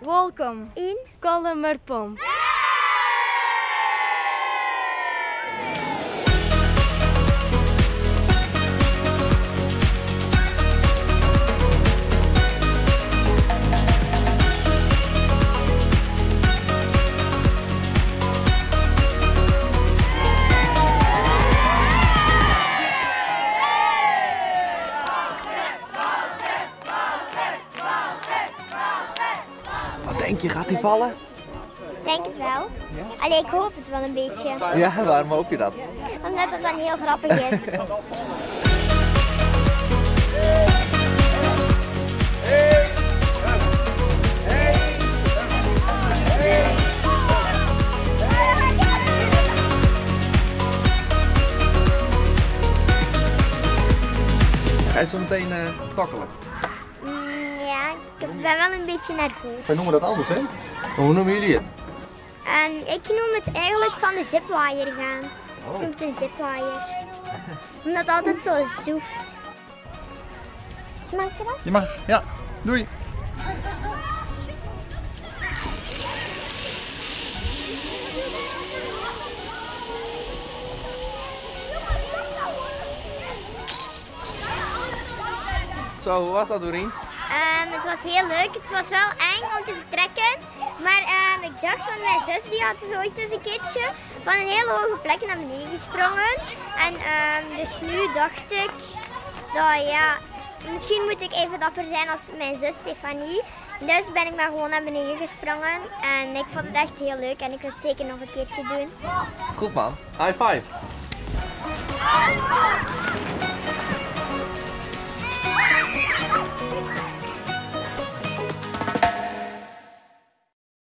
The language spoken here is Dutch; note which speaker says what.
Speaker 1: Welkom in Kalmerpom.
Speaker 2: Wat denk je, gaat hij vallen?
Speaker 3: Ik denk het wel. Ja? Allee, ik hoop het wel een beetje.
Speaker 2: Ja, waarom hoop je dat?
Speaker 3: Omdat het dan heel grappig is.
Speaker 2: Ga je zo meteen tokkelen?
Speaker 3: Ja, ik ben wel een beetje nerveus.
Speaker 4: Wij noemen dat anders, hè?
Speaker 2: Hoe noemen jullie het?
Speaker 3: Ik noem het eigenlijk van de zipwire gaan. Ik noem het een zipwire. Omdat het altijd zo zoeft. Smaakt het?
Speaker 4: Je mag, ja. Doei.
Speaker 2: Zo, hoe was dat, Doreen?
Speaker 3: Het was heel leuk. Het was wel eng om te vertrekken. Maar ik dacht, van mijn zus die had dus ooit eens een keertje van een hele hoge plek naar beneden gesprongen. En dus nu dacht ik dat ja, misschien moet ik even dapper zijn als mijn zus Stefanie. Dus ben ik maar gewoon naar beneden gesprongen. En ik vond het echt heel leuk en ik wil het zeker nog een keertje doen.
Speaker 2: Goed man, high five!